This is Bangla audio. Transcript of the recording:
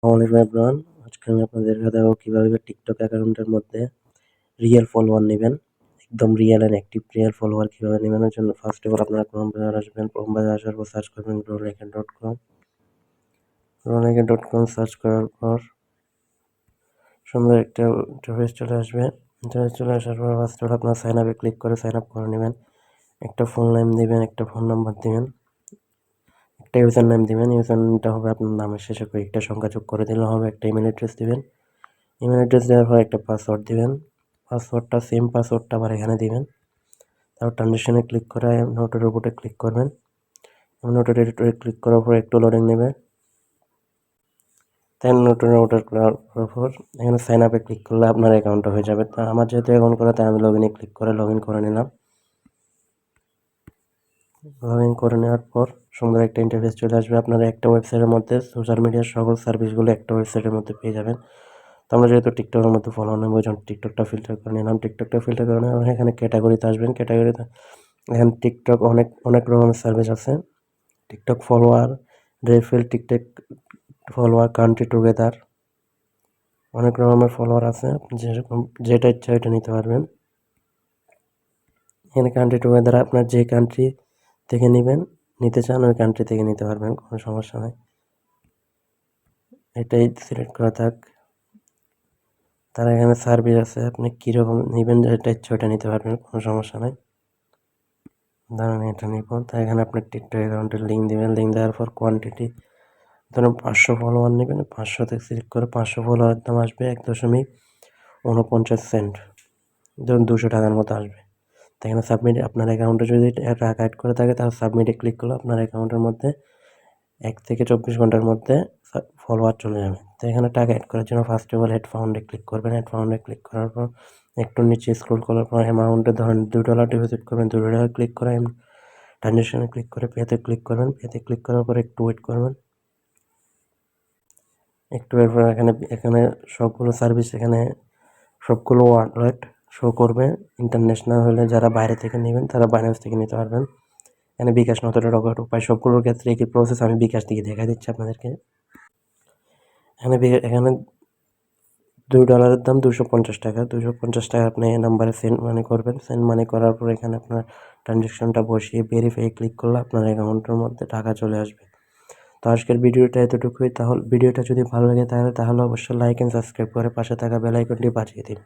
আসসালামু আলাইকুম এভরিওয়ান। আজকে আমি আপনাদেরকে দেখাবো কিভাবে টিকটক অ্যাকাউন্টের মধ্যে রিয়েল ফলোয়ার নেবেন। একদম real and active real follower কিভাবে নেবেন এর জন্য ফার্স্ট অফ অল আপনারা ক্রোম ব্রাউজারে আসবেন। ক্রোম ব্রাউজারে আসার পর সার্চ করবেন rolleken.com। rolleken.com সার্চ করার পর সুন্দর একটা ইন্টারফেস চলে আসবে। ইন্টারফেস চলে আসার পর ফার্স্ট অফ অল আপনারা সাইন আপে ক্লিক করে সাইন আপ করে নেবেন। একটা ফোন নেম দিবেন, একটা ফোন নাম্বার দিবেন, একটা ইউজার নেম দিবেন। ইউজার নেমটা হবে আপনার নামের শেষে কয়েকটা সংখ্যা যোগ করে দিলে হবে। একটা ইমেল অ্যাড্রেস দিবেন। ইমেল অ্যাড্রেস দেওয়ার পর একটা পাসওয়ার্ড দিবেন। পাসওয়ার্ডটা সেম পাসওয়ার্ডটা আবার এখানে দিবেন। তারপর ট্রানজিশনে ক্লিক করে নোটের উপরে ক্লিক করবেন। নোটের এডিটরে ক্লিক করার পর একটু লোডিং নেবে। দেন নোটের ওটার করার পর এখানে সাইন আপে ক্লিক করলে আপনার অ্যাকাউন্টটা হয়ে যাবে। তা আমার যেহেতু অ্যাকাউন্ট করা তাই আমি লগ ইনে ক্লিক করে লগ ইন করে নিলাম। লগ ইন করে নেওয়ার পর সুন্দর একটা ইন্টারফেস চলে আসবে। আপনারা একটা ওয়েবসাইটের মধ্যে সোশ্যাল মিডিয়ার সকল সার্ভিসগুলো একটা ওয়েবসাইটের মধ্যে পেয়ে যাবেন। তো আমরা যেহেতু টিকটকের মধ্যে ফলো নেব ওই জন্য টিকটকটা ফিল্টার করে নিলাম। টিকটকটা ফিল্টার করে নেওয়ার এখানে ক্যাটাগরিতে আসবেন। ক্যাটাগরিতে এখানে টিকটক অনেক রকমের সার্ভিস আছে। TikTok follower, refill, TikTok follower, country together, অনেক রকমের ফলোয়ার আছে। আপনি যেরকম যেটা ইচ্ছা ওইটা নিতে পারবেন। এখানে কান্ট্রি টুগেদার আপনার যে কান্ট্রি থেকে নিতে চান ওই কান্ট্রি থেকে নিতে পারবেন, কোনো সমস্যা নেই। এটাই সিলেক্ট করা থাক। তারা এখানে সার্ভিস আছে, আপনি কীরকম নেবেন যেটা ইচ্ছা ওইটা নিতে পারবেন, কোনো সমস্যা নেই। ধরেন এটা নিব, তাই এখানে আপনার টিকটক অ্যাকাউন্টের লিঙ্ক দেবেন। লিঙ্ক দেওয়ার পর কোয়ান্টিটি ধরুন 500 ফলোয়ার নেবেন। 500 থেকে সিলেক্ট করে 500 ফলোয়ারের দাম আসবে 1.49 সেন্ট, ধরুন 200 টাকার মতো আসবে। তো এখানে সাবমিট, আপনার অ্যাকাউন্টে যদি টাকা অ্যাড করে থাকে তাহলে সাবমিটে ক্লিক করলে আপনার অ্যাকাউন্টের মধ্যে 1 থেকে 24 ঘন্টার মধ্যে ফলোয়ার চলে যাবে। তো এখানে টাকা অ্যাড করার জন্য ফার্স্ট অফ অল হেড ফাউন্ডে ক্লিক করবেন। হেড ফাউন্ডে ক্লিক করার পর একটু নিচে স্ক্রল করার পর অ্যামাউন্টে ধরেন $2 ডিপোজিট করবেন। $2 ক্লিক করে ট্রানজ্যাকশনে ক্লিক করে পেতে ক্লিক করবেন। পেতে ক্লিক করার পর একটু ওয়েট করবেন। একটু এরপর এখানে সবগুলো সার্ভিস সবগুলো ওয়ালেট শো করবে। ইন্টারন্যাশনাল হলে যারা বাইরে থেকে নেবেন তারা বাইন্যান্স থেকে নিতে পারবেন। এখানে বিকাশ নগদ রকেট উপায় সবগুলোর ক্ষেত্রে একই প্রসেস। আমি বিকাশ থেকে দেখা দিচ্ছি আপনাদেরকে। এখানে $2 দাম 250 টাকা। 250 টাকা আপনি এই নাম্বারে সেন্ড মানি করবেন। সেন্ড মানি করার পর এখানে আপনার ট্রানজ্যাকশনটা বসিয়ে ভেরিফাই ক্লিক করলে আপনার অ্যাকাউন্টের মধ্যে টাকা চলে আসবে। তো আজকের ভিডিওটা এতটুকুই। তাহলে ভিডিওটা যদি ভালো লাগে তাহলে অবশ্যই লাইক অ্যান্ড সাবস্ক্রাইব করে পাশে থাকা বেল আইকনটি বাজিয়ে দিন।